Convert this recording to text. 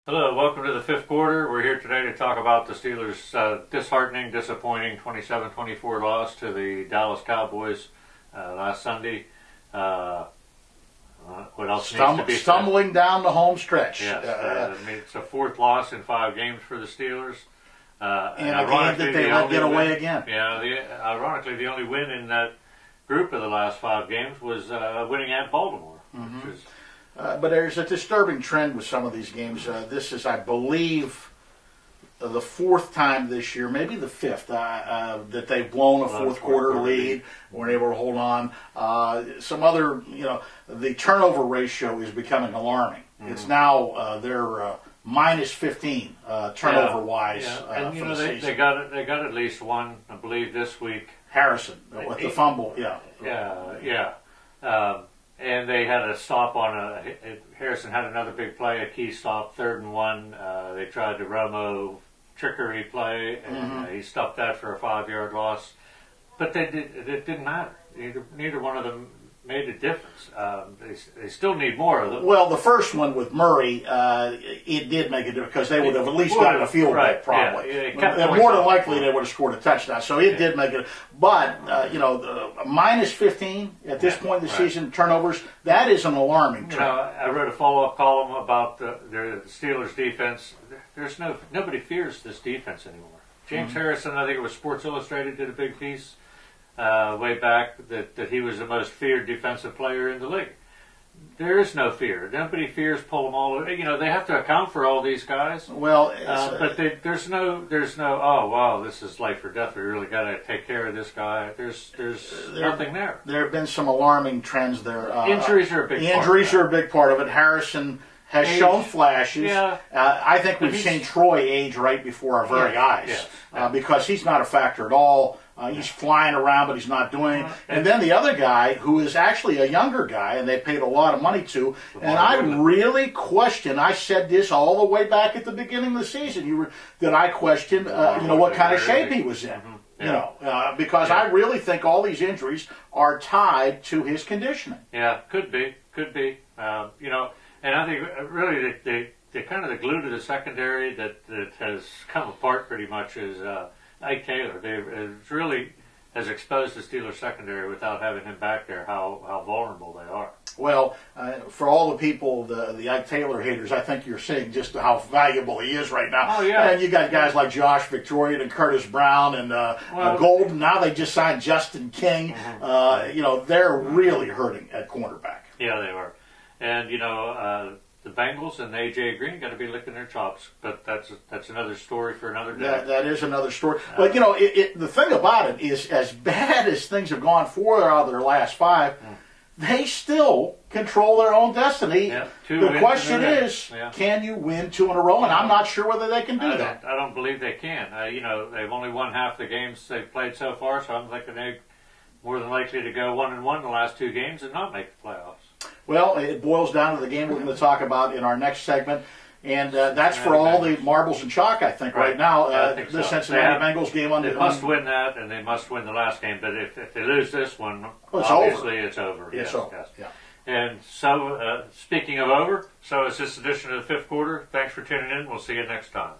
Hello, welcome to the fifth quarter. We're here today to talk about the Steelers' disheartening, disappointing 27-24 loss to the Dallas Cowboys last Sunday. What else needs to be stumbling down the home stretch. Yes, it's a fourth loss in 5 games for the Steelers. And a game that they let get away again. Yeah, ironically, the only win in that group of the last 5 games was winning at Baltimore. Mm-hmm. Which is, but there's a disturbing trend with some of these games. This is, I believe, the 4th time this year, maybe the 5th, that they've blown a fourth quarter lead, weren't able to hold on. Some other, the turnover ratio is becoming alarming. Mm-hmm. It's now they're minus 15 turnover-wise. Yeah. And they got at least one, I believe, this week. Harrison with the fumble. Yeah. And they had a stop on Harrison had another big play, a key stop, 3rd and 1. They tried the Romo trickery play, and he stopped that for a 5-yard loss. But it didn't matter. Neither one of them made a difference. They still need more of them. Well, the first one with Murray, it did make a difference because they would have at least gotten a field goal, probably. Yeah, more than likely, they would have scored a touchdown. So it did make it. But, minus 15 at this point in the season, turnovers, that is an alarming trend. I wrote a follow-up column about the Steelers' defense. Nobody fears this defense anymore. James Harrison, I think it was Sports Illustrated, did a big piece way back that he was the most feared defensive player in the league. There is no fear. Nobody fears Polamalu. They have to account for all these guys. Well, but there's no. Oh wow, this is life or death. We really got to take care of this guy. There's nothing there. There have been some alarming trends there. Injuries are a big. Injuries are a big part of it. Harrison has shown flashes. Yeah. I think we've seen Troy age right before our very eyes because he's not a factor at all. He's flying around, but he's not doing it. And then the other guy, who is actually a younger guy, and they paid a lot of money to, and I really question, I said this all the way back at the beginning of the season, that I questioned, what kind of shape he was in. Because I really think all these injuries are tied to his conditioning. Yeah, could be. And I think really they're kind of the glue to the secondary that has come apart pretty much is Ike Taylor. It really has exposed the Steelers secondary without having him back there how vulnerable they are. Well, for all the people, the Ike Taylor haters, I think you're seeing just how valuable he is right now. Oh, yeah. And you got guys like Josh Victorian and Curtis Brown and Golden. Now they just signed Justin King. They're really hurting at cornerback. Yeah, they are. And, the Bengals and A.J. Green got to be licking their chops, but that's another story for another day. That is another story. But, the thing about it is, as bad as things have gone 4 out of their last 5, they still control their own destiny. Yeah, the question is, can you win 2 in a row? And I'm not sure whether they can do that. I don't believe they can. They've only won half the games they've played so far, so I'm thinking they're more than likely to go 1-1 the last 2 games and not make the playoffs. Well, it boils down to the game we're going to talk about in our next segment, and that's for all the marbles and chalk, I think, right now. The Cincinnati Bengals game They must win that, and they must win the last game, but if they lose this one, it's obviously over. It's over. It's over, yes. Yeah. And so, speaking of over, so it's this edition of the fifth quarter. Thanks for tuning in. We'll see you next time.